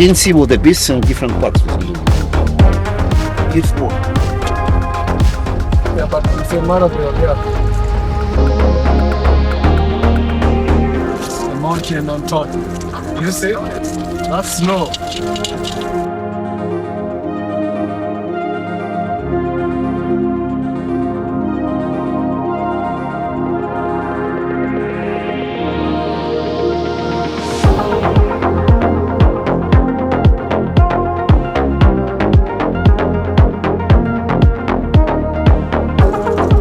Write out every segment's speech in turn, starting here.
can see all the beasts in different parts. Beautiful. Yeah, but it's a marathon, yeah. The mountain on top. You see? That's snow.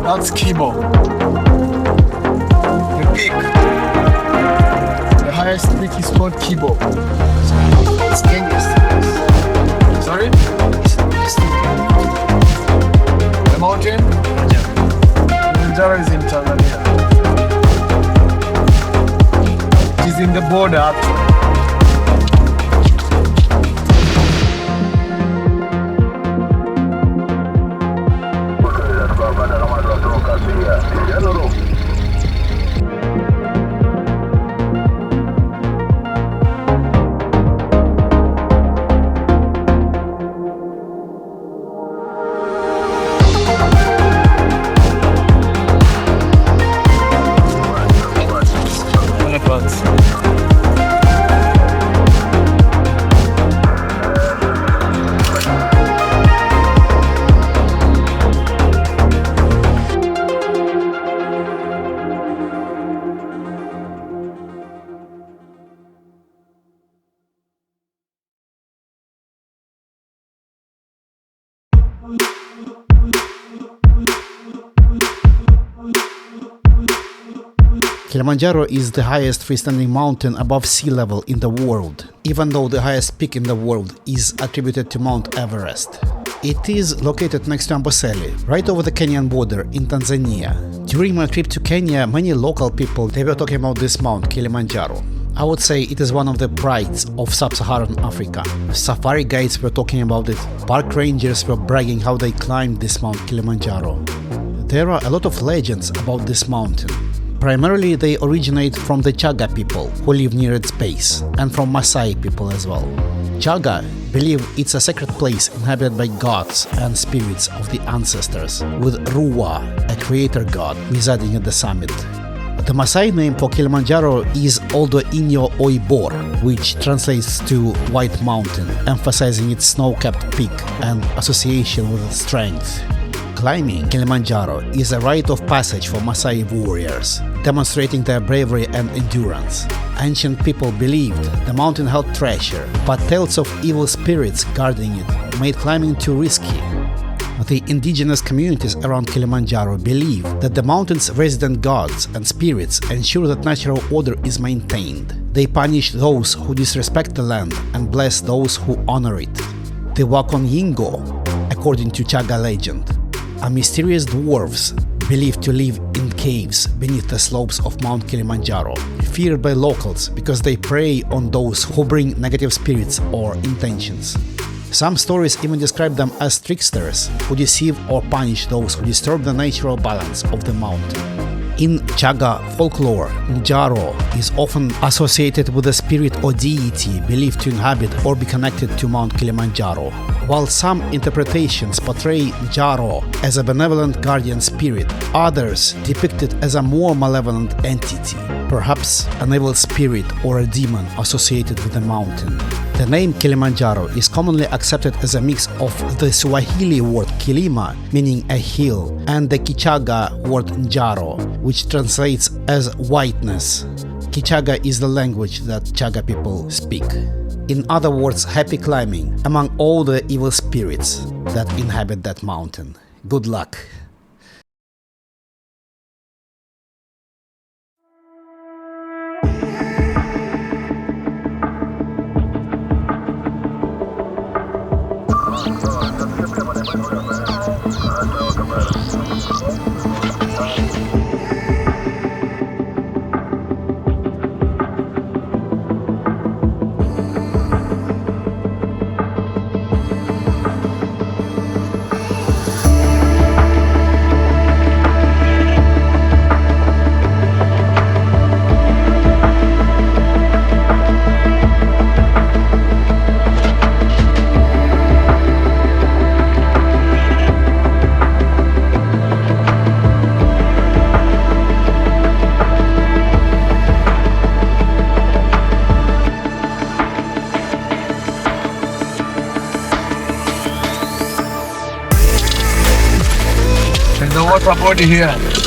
That's Kibo. The peak. The highest peak is called Kibo. It's Kenya's. Sorry? It's The mountain? Kilimanjaro is in Tanzania. It is in the border actually. Kilimanjaro is the highest freestanding mountain above sea level in the world, even though the highest peak in the world is attributed to Mount Everest. It is located next to Amboseli, right over the Kenyan border in Tanzania. During my trip to Kenya, many local people they were talking about this Mount Kilimanjaro. I would say it is one of the prides of sub-Saharan Africa. Safari guides were talking about it, park rangers were bragging how they climbed this Mount Kilimanjaro. There are a lot of legends about this mountain. Primarily they originate from the Chaga people who live near its base, and from Maasai people as well. Chaga believe it's a sacred place inhabited by gods and spirits of the ancestors, with Ruwa, a creator god, residing at the summit. The Maasai name for Kilimanjaro is Oldo Inyo Oibor, which translates to White Mountain, emphasizing its snow-capped peak and association with strength. Climbing Kilimanjaro is a rite of passage for Maasai warriors, demonstrating their bravery and endurance. Ancient people believed the mountain held treasure, but tales of evil spirits guarding it made climbing too risky. The indigenous communities around Kilimanjaro believe that the mountain's resident gods and spirits ensure that natural order is maintained. They punish those who disrespect the land and bless those who honor it. The Wakonyingo, according to Chaga legend, are mysterious dwarves believed to live in caves beneath the slopes of Mount Kilimanjaro, feared by locals because they prey on those who bring negative spirits or intentions. Some stories even describe them as tricksters who deceive or punish those who disturb the natural balance of the mountain. In Chaga folklore, Njaro is often associated with a spirit or deity believed to inhabit or be connected to Mount Kilimanjaro, while some interpretations portray Njaro as a benevolent guardian spirit, others depict it as a more malevolent entity, perhaps an evil spirit or a demon associated with the mountain. The name Kilimanjaro is commonly accepted as a mix of the Swahili word Kilima, meaning a hill, and the Kichaga word Njaro, which translates as whiteness. Kichaga is the language that Chaga people speak. In other words, happy climbing among all the evil spirits that inhabit that mountain. Good luck! the water body here.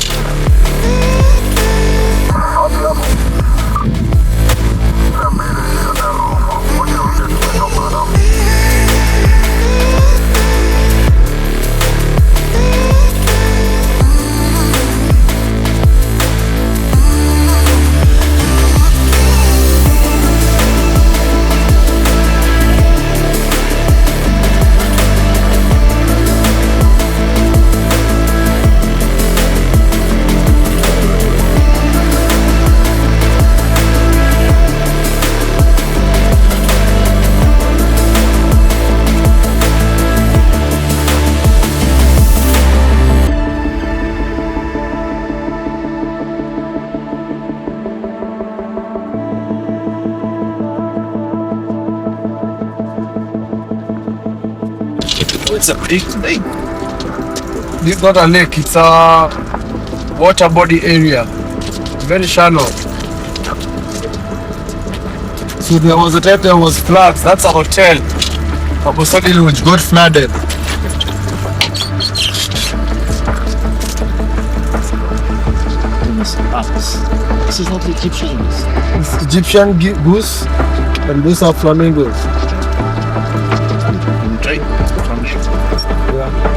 It's a big thing. This is not a lake, it's a water body area. Very shallow. So there was a time there was floods. That's a hotel. Amboseli which got flooded. This is not Egyptian goose. It's Egyptian goose and those are flamingos. Try from here. Yeah.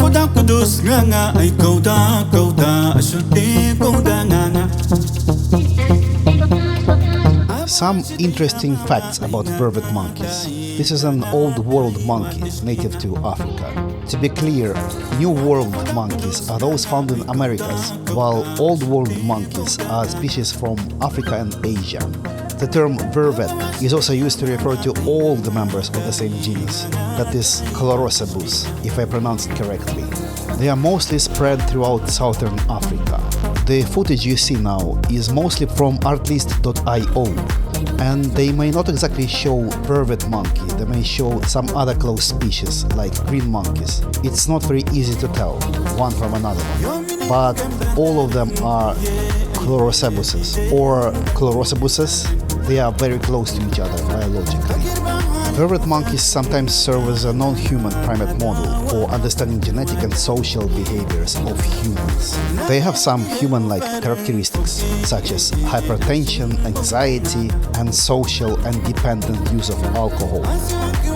Kauda kudus nganga ay kauda asyuti kauda nganga. Some interesting facts about vervet monkeys. This is an old world monkey native to Africa. To be clear, New World monkeys are those found in Americas, while Old World monkeys are species from Africa and Asia. The term vervet is also used to refer to all the members of the same genus, that is Chlorocebus, if I pronounce it correctly. They are mostly spread throughout southern Africa. The footage you see now is mostly from artlist.io, and they may not exactly show vervet monkey, they may show some other close species like green monkeys. It's not very easy to tell one from another one, but all of them are Chlorocebuses or Chlorocebuses. They are very close to each other biologically. Vervet monkeys sometimes serve as a non-human primate model for understanding genetic and social behaviors of humans. They have some human-like characteristics, such as hypertension, anxiety, and social and dependent use of alcohol.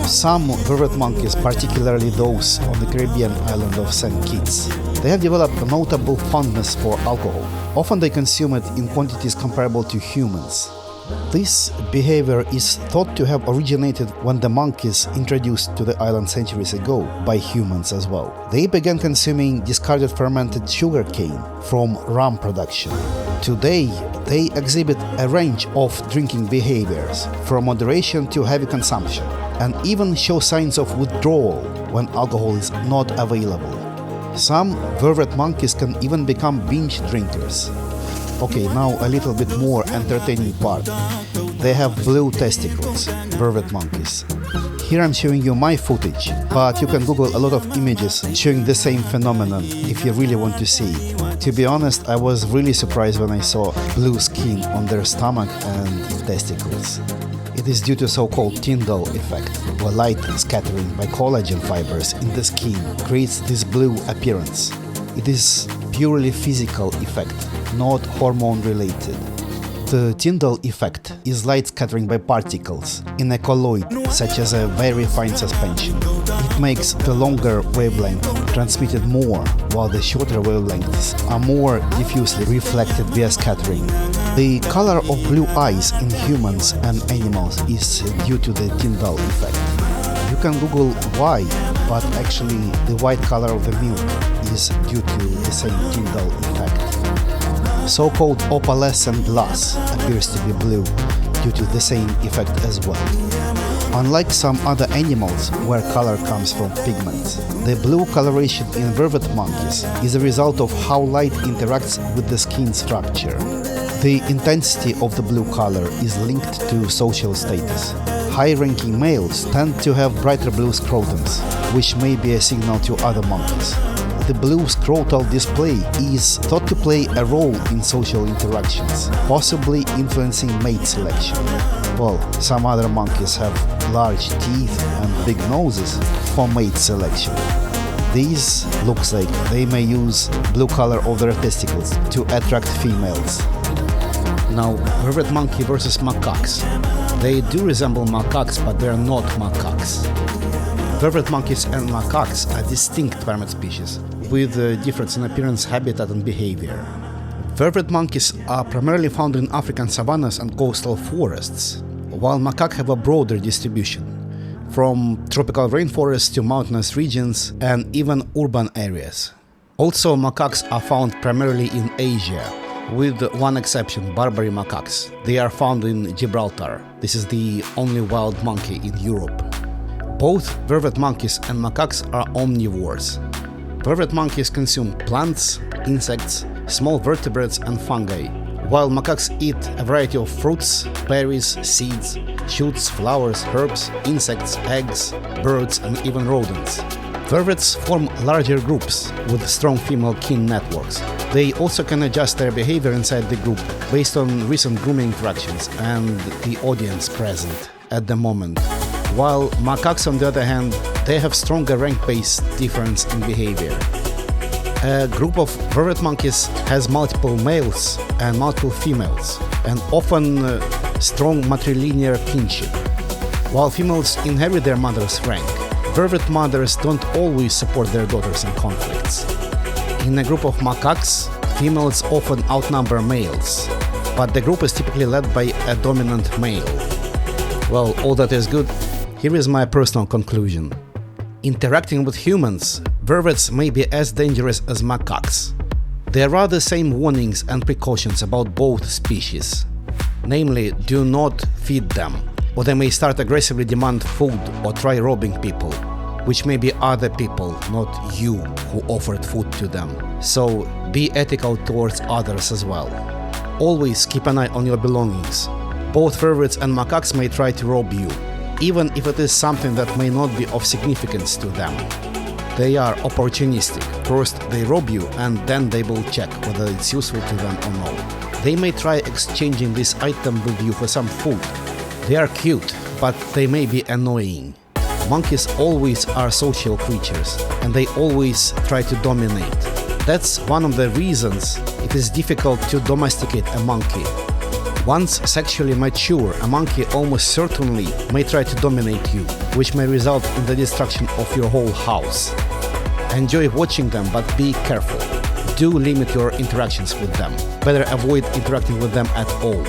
Some vervet monkeys, particularly those on the Caribbean island of St. Kitts, they have developed a notable fondness for alcohol. Often they consume it in quantities comparable to humans. This behavior is thought to have originated when the monkeys introduced to the island centuries ago by humans as well. They began consuming discarded fermented sugar cane from rum production. Today, they exhibit a range of drinking behaviors, from moderation to heavy consumption, and even show signs of withdrawal when alcohol is not available. Some vervet monkeys can even become binge drinkers. Okay, now a little bit more entertaining part. They have blue testicles, vervet monkeys. Here I'm showing you my footage, but you can Google a lot of images showing the same phenomenon if you really want to see it. To be honest, I was really surprised when I saw blue skin on their stomach and testicles. It is due to so-called Tyndall effect, where light scattering by collagen fibers in the skin creates this blue appearance. It is purely physical effect, not hormone related. The Tyndall effect is light scattering by particles in a colloid, such as a very fine suspension. It makes the longer wavelength transmitted more, while the shorter wavelengths are more diffusely reflected via scattering. The color of blue eyes in humans and animals is due to the Tyndall effect. You can Google why, but actually the white color of the milk is due to the same Tyndall effect. So-called opalescent glass appears to be blue due to the same effect as well. Unlike some other animals where color comes from pigments, the blue coloration in vervet monkeys is a result of how light interacts with the skin structure. The intensity of the blue color is linked to social status. High-ranking males tend to have brighter blue scrotums, which may be a signal to other monkeys. The blue scrotal display is thought to play a role in social interactions, possibly influencing mate selection. Well, some other monkeys have large teeth and big noses for mate selection. These looks like they may use blue color of their testicles to attract females. Now, vervet monkey versus macaques. They do resemble macaques, but they are not macaques. Vervet monkeys and macaques are distinct primate species with a difference in appearance, habitat and behavior. Vervet monkeys are primarily found in African savannas and coastal forests, while macaques have a broader distribution, from tropical rainforests to mountainous regions and even urban areas. Also, macaques are found primarily in Asia, with one exception, Barbary macaques. They are found in Gibraltar. This is the only wild monkey in Europe. Both vervet monkeys and macaques are omnivores. Vervet monkeys consume plants, insects, small vertebrates and fungi, while macaques eat a variety of fruits, berries, seeds, shoots, flowers, herbs, insects, eggs, birds and even rodents. Vervets form larger groups with strong female kin networks. They also can adjust their behavior inside the group based on recent grooming interactions and the audience present at the moment. While macaques, on the other hand, they have stronger rank-based difference in behavior. A group of vervet monkeys has multiple males and multiple females, and often strong matrilinear kinship. While females inherit their mother's rank, vervet mothers don't always support their daughters in conflicts. In a group of macaques, females often outnumber males, but the group is typically led by a dominant male. Well, all that is good. Here is my personal conclusion. Interacting with humans, vervets may be as dangerous as macaques. There are the same warnings and precautions about both species. Namely, do not feed them, or they may start aggressively demand food or try robbing people, which may be other people, not you, who offered food to them. So be ethical towards others as well. Always keep an eye on your belongings. Both vervets and macaques may try to rob you, even if it is something that may not be of significance to them. They are opportunistic. First they rob you and then they will check whether it's useful to them or not. They may try exchanging this item with you for some food. They are cute, but they may be annoying. Monkeys always are social creatures, and they always try to dominate. That's one of the reasons it is difficult to domesticate a monkey. Once sexually mature, a monkey almost certainly may try to dominate you, which may result in the destruction of your whole house. Enjoy watching them, but be careful. Do limit your interactions with them. Better avoid interacting with them at all.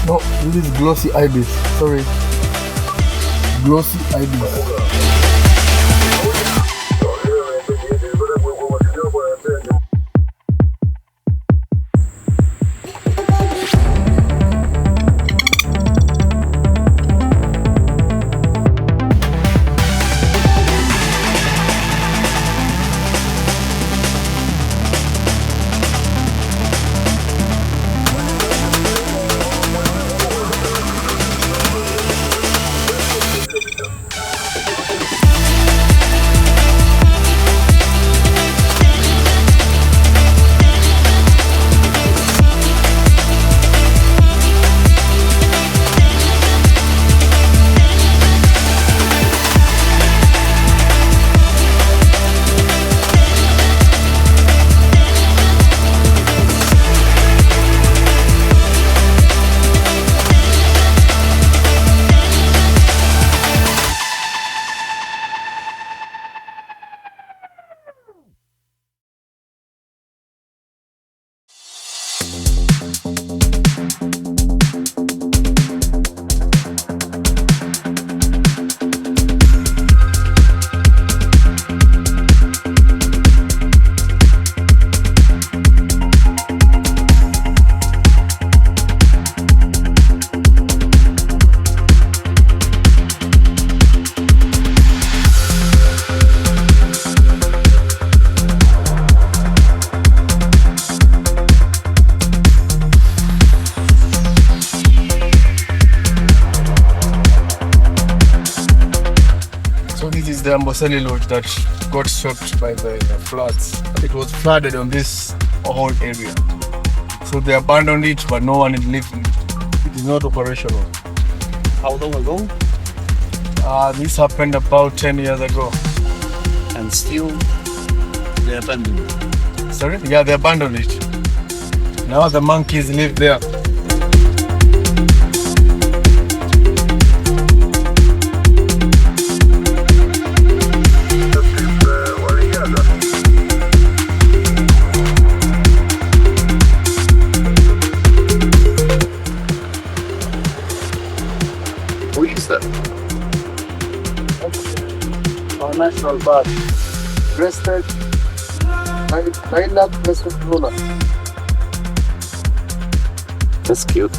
No, this is glossy ibis. Sorry. Glossy ibis. Amboseli Lodge that got swept by the floods. It was flooded on this whole area. So they abandoned it, but no one is living. It is not operational. How long ago? This happened about 10 years ago. And still they abandoned it. Sorry? Yeah, they abandoned it. Now the monkeys live there. Who is that? Our national park. Crested, lilac crested luna. That's cute.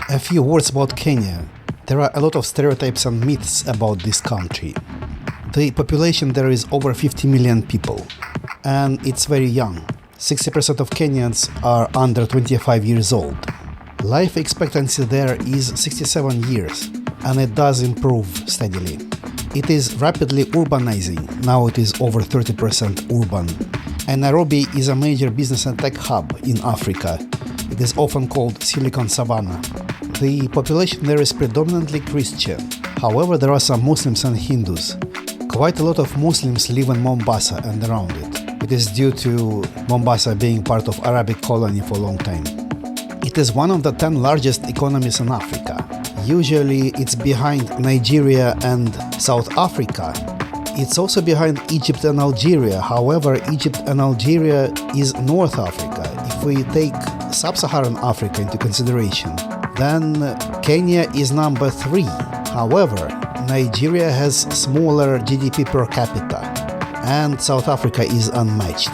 A few words about Kenya. There are a lot of stereotypes and myths about this country. The population there is over 50 million people, and it's very young. 60% of Kenyans are under 25 years old. Life expectancy there is 67 years, and it does improve steadily. It is rapidly urbanizing. Now it is over 30% urban. And Nairobi is a major business and tech hub in Africa. It is often called Silicon Savannah. The population there is predominantly Christian. However, there are some Muslims and Hindus. Quite a lot of Muslims live in Mombasa and around it. It is due to Mombasa being part of Arabic colony for a long time. It is one of the 10 largest economies in Africa. Usually it's behind Nigeria and South Africa. It's also behind Egypt and Algeria. However, Egypt and Algeria is North Africa. If we take Sub-Saharan Africa into consideration, then Kenya is number 3. However, Nigeria has smaller GDP per capita, and South Africa is unmatched.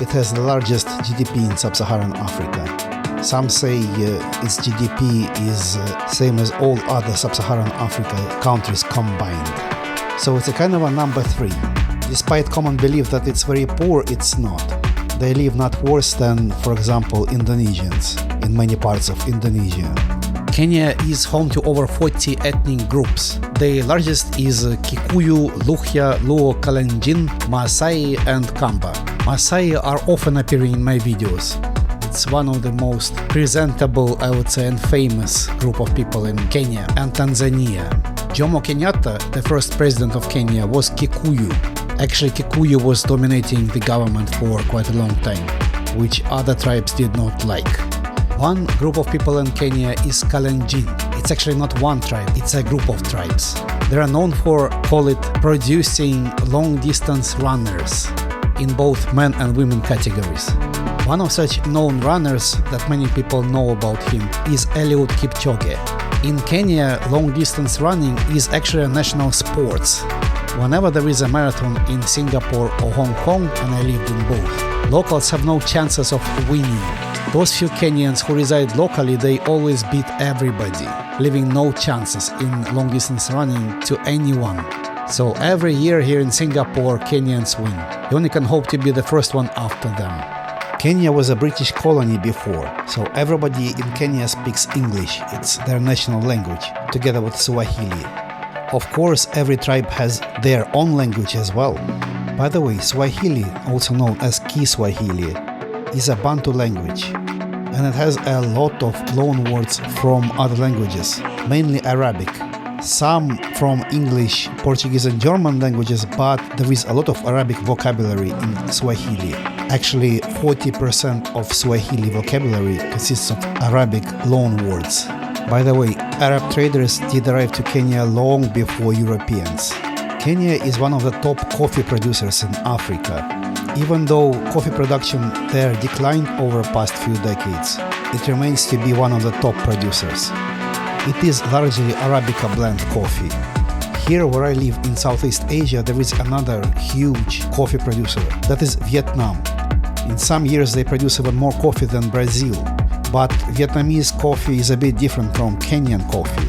It has the largest GDP in Sub-Saharan Africa. Some say its GDP is same as all other Sub-Saharan Africa countries combined. So it's a kind of a number 3. Despite common belief that it's very poor, it's not. They live not worse than, for example, Indonesians in many parts of Indonesia. Kenya is home to over 40 ethnic groups. The largest is Kikuyu, Luhya, Luo, Kalenjin, Maasai and Kamba. Maasai are often appearing in my videos. It's one of the most presentable, I would say, and famous group of people in Kenya and Tanzania. Jomo Kenyatta, the first president of Kenya, was Kikuyu. Actually, Kikuyu was dominating the government for quite a long time, which other tribes did not like. One group of people in Kenya is Kalenjin. It's actually not one tribe, it's a group of tribes. They are known for, call it, producing long-distance runners in both men and women categories. One of such known runners that many people know about him is Eliud Kipchoge. In Kenya, long-distance running is actually a national sport. Whenever there is a marathon in Singapore or Hong Kong, and I lived in both, locals have no chances of winning. Those few Kenyans who reside locally, they always beat everybody, leaving no chances in long-distance running to anyone. So every year here in Singapore, Kenyans win. You only can hope to be the first one after them. Kenya was a British colony before, so everybody in Kenya speaks English. It's their national language, together with Swahili. Of course, every tribe has their own language as well. By the way, Swahili, also known as Kiswahili, is a Bantu language, and it has a lot of loan words from other languages, mainly Arabic. Some from English, Portuguese and German languages, but there is a lot of Arabic vocabulary in Swahili. Actually, 40% of Swahili vocabulary consists of Arabic loan words. By the way, Arab traders did arrive to Kenya long before Europeans. Kenya is one of the top coffee producers in Africa. Even though coffee production there declined over the past few decades, it remains to be one of the top producers. It is largely Arabica blend coffee. Here where I live in Southeast Asia, there is another huge coffee producer, that is Vietnam. In some years they produce even more coffee than Brazil, but Vietnamese coffee is a bit different from Kenyan coffee.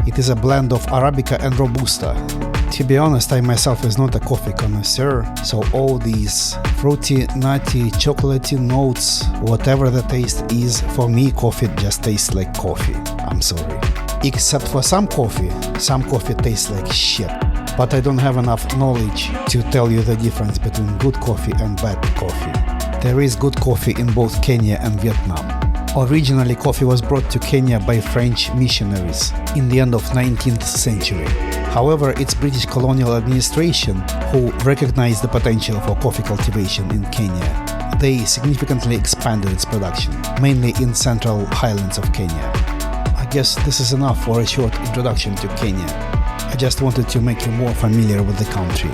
It is a blend of Arabica and Robusta. To be honest, I myself is not a coffee connoisseur, so all these fruity, nutty, chocolatey notes, whatever the taste is, for me coffee just tastes like coffee. I'm sorry. Except for some coffee tastes like shit. But I don't have enough knowledge to tell you the difference between good coffee and bad coffee. There is good coffee in both Kenya and Vietnam. Originally, coffee was brought to Kenya by French missionaries in the end of 19th century. However, it's British colonial administration who recognized the potential for coffee cultivation in Kenya. They significantly expanded its production, mainly in central highlands of Kenya. I guess this is enough for a short introduction to Kenya. I just wanted to make you more familiar with the country.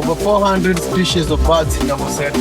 Over 400 species of birds in Amboseli.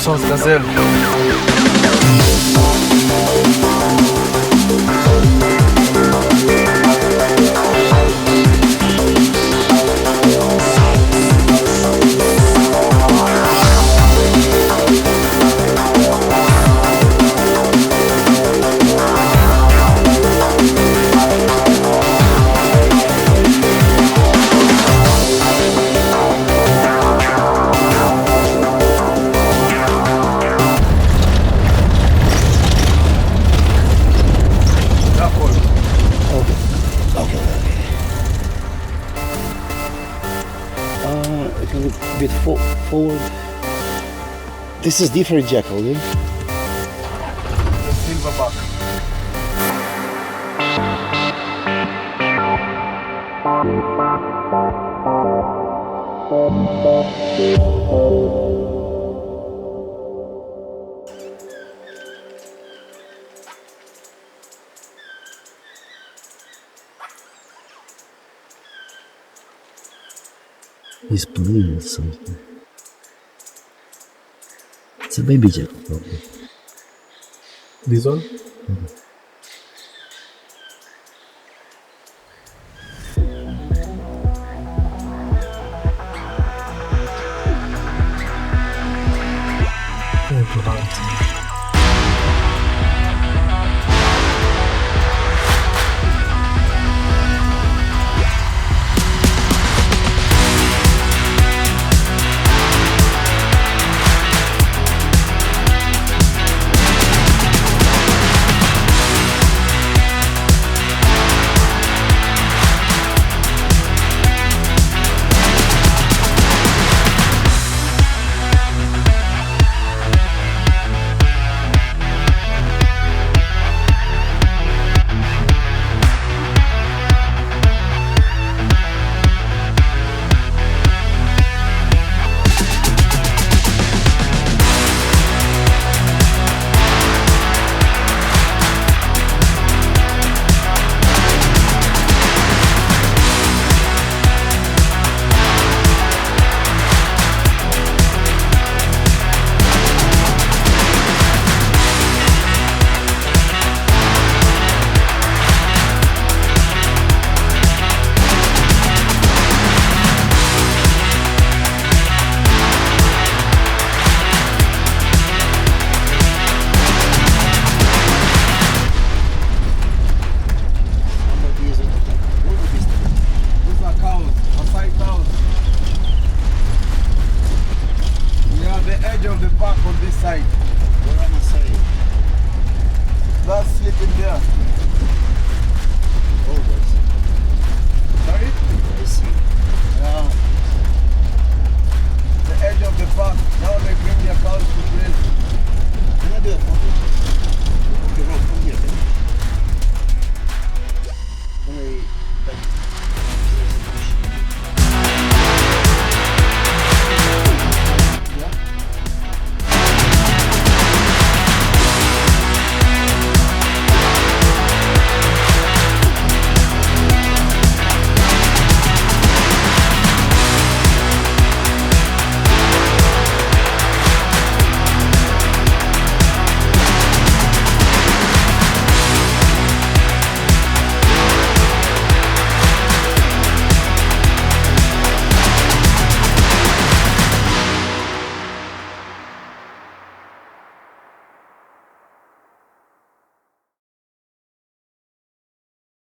South Gazelle. A little bit forward. This is different jackal, yeah? The silverback. He's playing with something. It's a baby jackal, probably. This one? Of the park on this side. What am I saying? That's sleeping there.